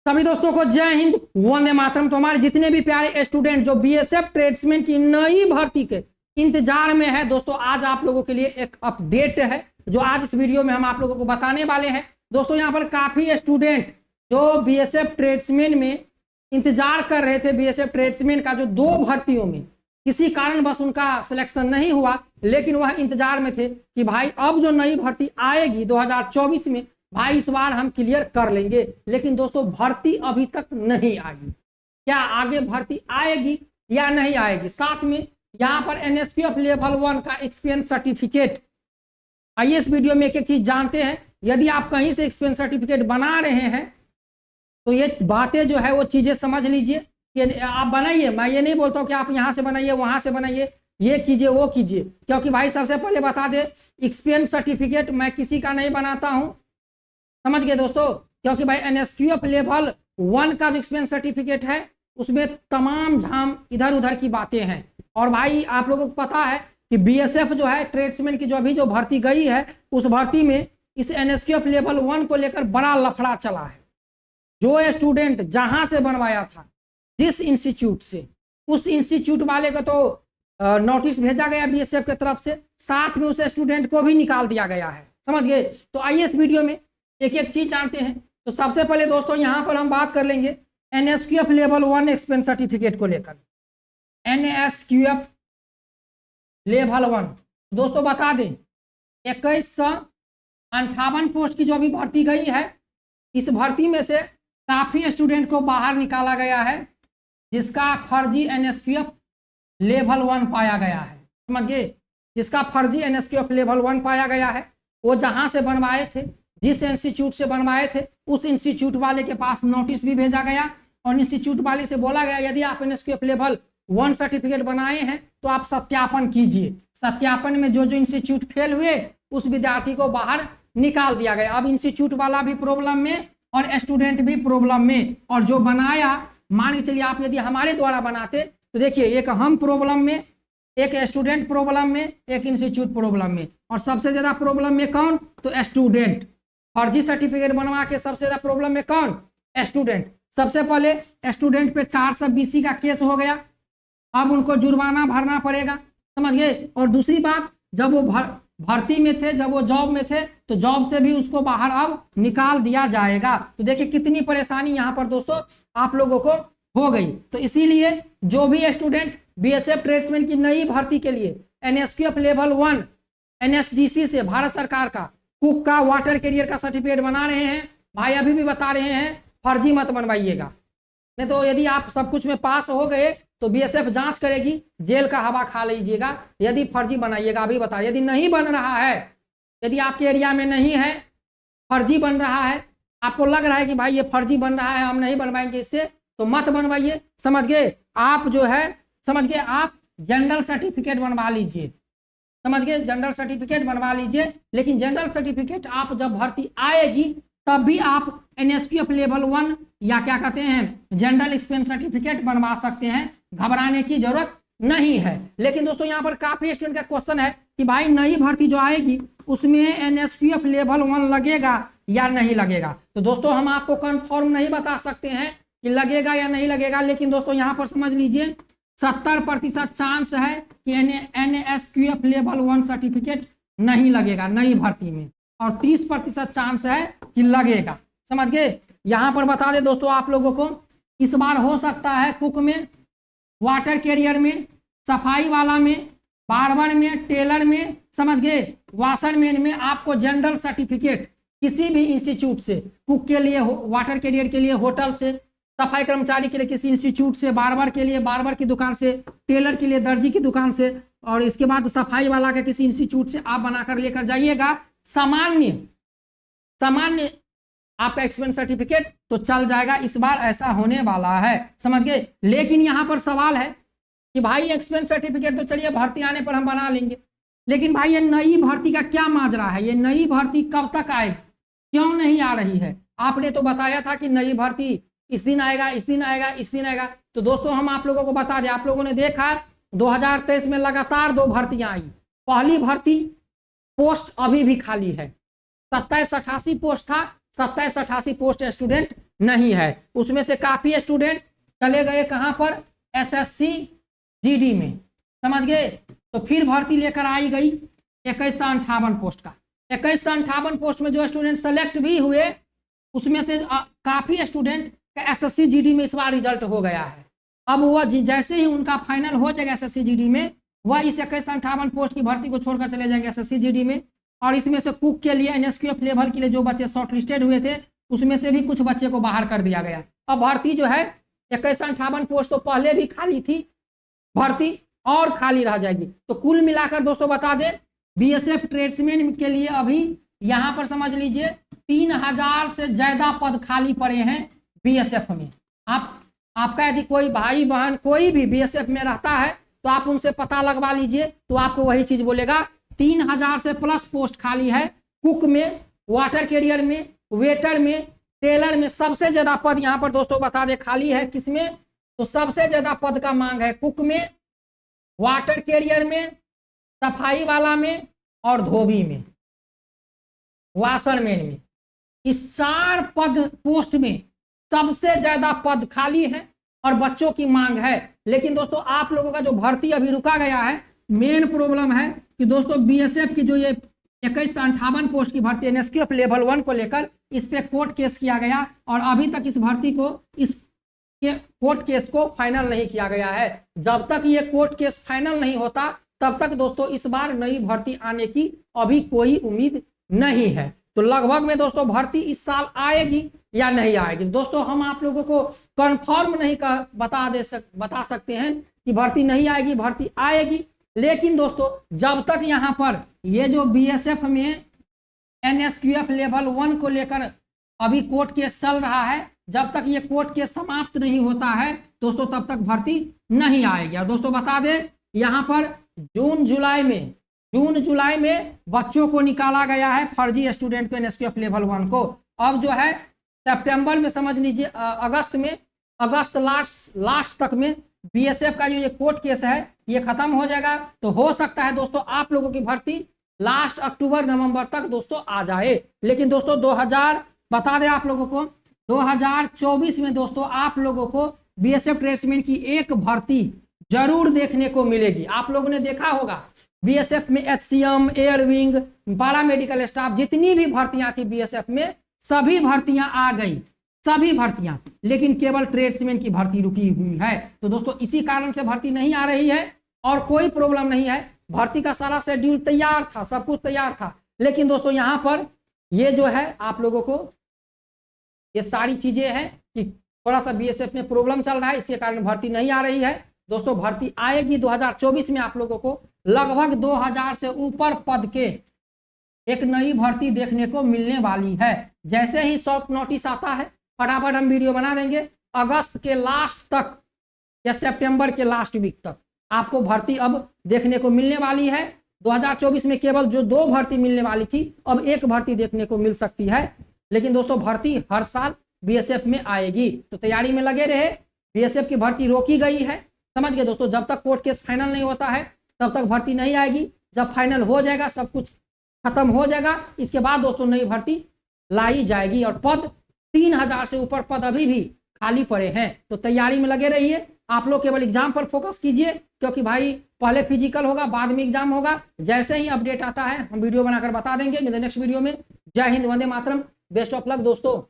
सभी दोस्तों को जय हिंद, वंदे मातरम। तो हमारे जितने भी प्यारे स्टूडेंट जो बीएसएफ ट्रेड्समैन की नई भर्ती के इंतजार में है दोस्तों, आज आप लोगों के लिए एक अपडेट है जो आज इस वीडियो में हम आप लोगों को बताने वाले हैं। दोस्तों यहाँ पर काफी स्टूडेंट जो बीएसएफ ट्रेड्समैन में इंतजार कर रहे थे, बीएसएफ ट्रेड्समैन का जो 2 भर्तियों में किसी कारणवश उनका सिलेक्शन नहीं हुआ, लेकिन वह इंतजार में थे कि भाई अब जो नई भर्ती आएगी 2024 में, भाई इस बार हम क्लियर कर लेंगे। लेकिन दोस्तों भर्ती अभी तक नहीं आई। क्या आगे भर्ती आएगी या नहीं आएगी? साथ में यहाँ पर एनएसक्यूएफ लेवल 1 का एक्सपीरियंस सर्टिफिकेट, आइए इस वीडियो में एक एक चीज जानते हैं। यदि आप कहीं से एक्सपीरियंस सर्टिफिकेट बना रहे हैं तो ये बातें जो है वो चीजें समझ लीजिए कि आप बनाइए। मैं ये नहीं बोलता हूँ कि आप यहाँ से बनाइए, वहां से बनाइए, ये कीजिए वो कीजिए, क्योंकि भाई सबसे पहले बता दे एक्सपीरियंस सर्टिफिकेट मैं किसी का नहीं बनाता हूँ, समझ गए दोस्तों। क्योंकि भाई एनएसक्यूएफ लेवल 1 का जो एक्सपीरियंस सर्टिफिकेट है उसमें तमाम झाम इधर उधर की बातें हैं। और भाई आप लोगों को पता है कि बीएसएफ जो है ट्रेड्समैन की जो अभी जो भर्ती गई है, उस भर्ती में इस एनएसक्यूएफ लेवल 1 को लेकर बड़ा लफड़ा चला है। जो स्टूडेंट जहां से बनवाया था, जिस इंस्टीट्यूट से, उस इंस्टीट्यूट वाले को तो नोटिस भेजा गया बीएसएफ की तरफ से, साथ में उस स्टूडेंट को भी निकाल दिया गया है, समझ गए। तो आइए इस वीडियो में एक एक चीज जानते हैं। तो सबसे पहले दोस्तों यहाँ पर हम बात कर लेंगे एनएसक्यूएफ लेवल 1 एक्सपीरियंस सर्टिफिकेट को लेकर। एनएसक्यूएफ लेवल 1 दोस्तों बता दें 2158 पोस्ट की जो अभी भर्ती गई है, इस भर्ती में से काफी स्टूडेंट को बाहर निकाला गया है जिसका फर्जी एनएसक्यूएफ लेवल 1 पाया गया है, समझ गए। जिसका फर्जी एनएसक्यूएफ लेवल 1 पाया गया है, वो जहां से बनवाए थे, जिस इंस्टीट्यूट से बनवाए थे, उस इंस्टीट्यूट वाले के पास नोटिस भी भेजा गया और इंस्टीट्यूट वाले से बोला गया यदि आप एनएसक्यूएफ लेवल 1 सर्टिफिकेट बनाए हैं तो आप सत्यापन कीजिए। सत्यापन में जो जो इंस्टीट्यूट फेल हुए उस विद्यार्थी को बाहर निकाल दिया गया। अब इंस्टीट्यूट वाला भी प्रॉब्लम में और स्टूडेंट भी प्रॉब्लम में। और जो बनाया, मान के चलिए आप यदि हमारे द्वारा बनाते तो देखिए एक हम प्रॉब्लम में, एक स्टूडेंट प्रॉब्लम में, एक इंस्टीट्यूट प्रॉब्लम में। और सबसे ज्यादा प्रॉब्लम में कौन? तो स्टूडेंट। फर्जी सर्टिफिकेट बनवा के सबसे ज्यादा प्रॉब्लम में कौन? स्टूडेंट। सबसे पहले स्टूडेंट पे 420 का केस हो गया, अब उनको जुर्माना भरना पड़ेगा, समझ गए। और दूसरी बात, जब वो भर्ती में थे, जब वो जॉब में थे, तो जॉब से भी उसको बाहर अब निकाल दिया जाएगा। तो देखिए कितनी परेशानी यहाँ पर दोस्तों आप लोगों को हो गई। तो इसीलिए जो भी स्टूडेंट बीएसएफ ट्रेड्समैन की नई भर्ती के लिए एनएसक्यूएफ लेवल 1 एनएसडीसी से, भारत सरकार का कुक का, वाटर कैरियर का सर्टिफिकेट बना रहे हैं, भाई अभी भी बता रहे हैं फर्जी मत बनवाइएगा। नहीं तो यदि आप सब कुछ में पास हो गए तो बीएसएफ जांच करेगी, जेल का हवा खा लीजिएगा यदि फर्जी बनाइएगा। अभी बता, यदि नहीं बन रहा है, यदि आपके एरिया में नहीं है, फर्जी बन रहा है, आपको लग रहा है कि भाई ये फर्जी बन रहा है, हम नहीं बनवाएंगे इससे, तो मत बनवाइए, समझ गए। आप जो है, समझ गए, आप जनरल सर्टिफिकेट बनवा लीजिए, समझ गए, जनरल सर्टिफिकेट बनवा लीजिए। लेकिन जनरल सर्टिफिकेट आप जब भर्ती आएगी तब भी आप एनएसक्यूएफ लेवल 1 या क्या कहते हैं जनरल एक्सपीरियंस सर्टिफिकेट बनवा सकते हैं, घबराने की जरूरत नहीं है। लेकिन दोस्तों यहाँ पर काफी स्टूडेंट का क्वेश्चन है कि भाई नई भर्ती जो आएगी उसमें एनएसक्यूएफ लेवल 1 लगेगा या नहीं लगेगा। तो दोस्तों हम आपको कंफर्म नहीं बता सकते हैं कि लगेगा या नहीं लगेगा, लेकिन दोस्तों यहाँ पर समझ लीजिए 70% चांस है कि एनएसक्यूएफ लेवल 1 सर्टिफिकेट नहीं लगेगा नई भर्ती में, और 30% चांस है कि लगेगा, समझ गए। यहाँ पर बता दे दोस्तों आप लोगों को, इस बार हो सकता है कुक में, वाटर कैरियर में, सफाई वाला में, बार्बर में, टेलर में, समझ गए, वाशरमैन में आपको जनरल सर्टिफिकेट किसी भी इंस्टीट्यूट से, कुक के लिए, वाटर कैरियर के लिए होटल से, सफाई कर्मचारी के लिए किसी इंस्टीट्यूट से, बार्बर के लिए बार्बर की दुकान से, टेलर के लिए दर्जी की दुकान से, और इसके बाद सफाई वाला के किसी इंस्टीट्यूट से आप बनाकर लेकर जाइएगा। सामान्य आपका एक्सपीरियंस सर्टिफिकेट तो चल जाएगा। इस बार ऐसा होने वाला है, समझ गए। लेकिन यहाँ पर सवाल है कि भाई एक्सपीरियंस सर्टिफिकेट तो चलिए भर्ती आने पर हम बना लेंगे, लेकिन भाई ये नई भर्ती का क्या माजरा है? ये नई भर्ती कब तक आएगी, क्यों नहीं आ रही है? आपने तो बताया था कि नई भर्ती इस दिन आएगा, इस दिन आएगा, इस दिन आएगा। तो दोस्तों हम आप लोगों को बता दें, आप लोगों ने देखा 2023 में लगातार 2 भर्तियां आई। पहली भर्ती पोस्ट अभी भी खाली है, 2788 पोस्ट था, 2788 पोस्ट स्टूडेंट नहीं है। उसमें से काफी स्टूडेंट चले गए कहां पर, एसएससी जीडी में, समझ गए। तो फिर भर्ती लेकर आई गई 2158 पोस्ट का। 2158 पोस्ट में जो स्टूडेंट सेलेक्ट भी हुए उसमें से काफी स्टूडेंट का एसएससी जीडी में इस बार रिजल्ट हो गया है। अब वह जैसे ही उनका फाइनल हो जाएगा एसएससी जीडी में, वह इस 2158 पोस्ट की भर्ती को छोड़कर चले जाएंगे एसएससी जीडी में। और इसमें से कुक के लिए, एनएसक्यूएफ लेवल के लिए जो बच्चे शॉर्ट लिस्टेड हुए थे उसमें से भी कुछ बच्चे को बाहर कर दिया गया। अब भर्ती जो है 2158 पोस्ट तो पहले भी खाली थी, भर्ती और खाली रह जाएगी। तो कुल मिलाकर दोस्तों बता दें, बीएसएफ ट्रेड्समैन के लिए अभी यहां पर समझ लीजिए 3000 से ज्यादा पद खाली पड़े हैं बीएसएफ में। आपका यदि कोई भाई बहन कोई भी बीएसएफ में रहता है तो आप उनसे पता लगवा लीजिए, तो आपको वही चीज बोलेगा। 3000 से प्लस पोस्ट खाली है कुक में, वाटर कैरियर में, वेटर में, टेलर में। सबसे ज्यादा पद यहाँ पर दोस्तों बता दे खाली है किसमें, तो सबसे ज्यादा पद का मांग है कुक में, वाटर कैरियर में, सफाई वाला में और धोबी में, वाशरमैन में। इस 4 पद पोस्ट में सबसे ज्यादा पद खाली है और बच्चों की मांग है। लेकिन दोस्तों आप लोगों का जो भर्ती अभी रुका गया है, मेन प्रॉब्लम है कि दोस्तों बीएसएफ की जो ये 2158 पोस्ट की भर्ती एनएसक्यूएफ लेवल 1 को लेकर इस पे कोर्ट केस किया गया और अभी तक इस भर्ती को इस कोर्ट केस को फाइनल नहीं किया गया है। जब तक ये कोर्ट केस फाइनल नहीं होता तब तक दोस्तों इस बार नई भर्ती आने की अभी कोई उम्मीद नहीं है। तो लगभग में दोस्तों भर्ती इस साल आएगी या नहीं आएगी दोस्तों हम आप लोगों को कंफर्म नहीं बता सकते हैं कि भर्ती नहीं आएगी, भर्ती आएगी। लेकिन दोस्तों जब तक यहाँ पर ये जो बीएसएफ में एनएसक्यूएफ लेवल 1 को लेकर अभी कोर्ट केस चल रहा है, जब तक ये कोर्ट केस समाप्त नहीं होता है दोस्तों तब तक भर्ती नहीं आएगी। और दोस्तों बता दें यहाँ पर जून जुलाई में बच्चों को निकाला गया है, फर्जी स्टूडेंट को एनएसक्यूएफ लेवल 1 को। अब जो है सितंबर में समझ लीजिए अगस्त लास्ट तक में बीएसएफ का जो ये कोर्ट केस है ये खत्म हो जाएगा। तो हो सकता है दोस्तों आप लोगों की भर्ती लास्ट अक्टूबर नवंबर तक दोस्तों आ जाए। लेकिन दोस्तों बता दें आप लोगों को 2024 में दोस्तों आप लोगों को बीएसएफ ट्रेड्समैन की एक भर्ती जरूर देखने को मिलेगी। आप लोगों ने देखा होगा बीएसएफ में एचसीएम, एयर विंग, पारा मेडिकल स्टाफ, जितनी भी भर्तियां थी बीएसएफ में सभी भर्तियां आ गई, सभी भर्तियां, लेकिन केवल ट्रेड्समैन की भर्ती रुकी हुई है। तो दोस्तों इसी कारण से भर्ती नहीं आ रही है और कोई प्रॉब्लम नहीं है। भर्ती का सारा शेड्यूल तैयार था, सब कुछ तैयार था। लेकिन दोस्तों यहाँ पर ये जो है आप लोगों को ये सारी चीजें हैं कि थोड़ा सा बीएसएफ में प्रॉब्लम चल रहा है, इसके कारण भर्ती नहीं आ रही है। दोस्तों भर्ती आएगी 2024 में। आप लोगों को लगभग 2000 से ऊपर पद के एक नई भर्ती देखने को मिलने वाली है। जैसे ही शॉर्ट नोटिस आता है फटाफट हम वीडियो बना देंगे। अगस्त के लास्ट तक या सितंबर के लास्ट वीक तक आपको भर्ती अब देखने को मिलने वाली है। 2024 में केवल जो 2 भर्ती मिलने वाली थी अब 1 भर्ती देखने को मिल सकती है। लेकिन दोस्तों भर्ती हर साल बीएसएफ में आएगी, तो तैयारी में लगे रहे। बीएसएफ की भर्ती रोकी गई है, समझ गए दोस्तों। जब तक कोर्ट केस फाइनल नहीं होता है तब तक भर्ती नहीं आएगी। जब फाइनल हो जाएगा, सब कुछ खत्म हो जाएगा, इसके बाद दोस्तों नई भर्ती लाई जाएगी। और पद 3000 से ऊपर पद अभी भी खाली पड़े हैं, तो तैयारी में लगे रहिए। आप लोग केवल एग्जाम पर फोकस कीजिए, क्योंकि भाई पहले फिजिकल होगा, बाद में एग्जाम होगा। जैसे ही अपडेट आता है हम वीडियो बनाकर बता देंगे। मिलते नेक्स्ट वीडियो में। जय Hind, Vande Mataram, best of luck दोस्तों।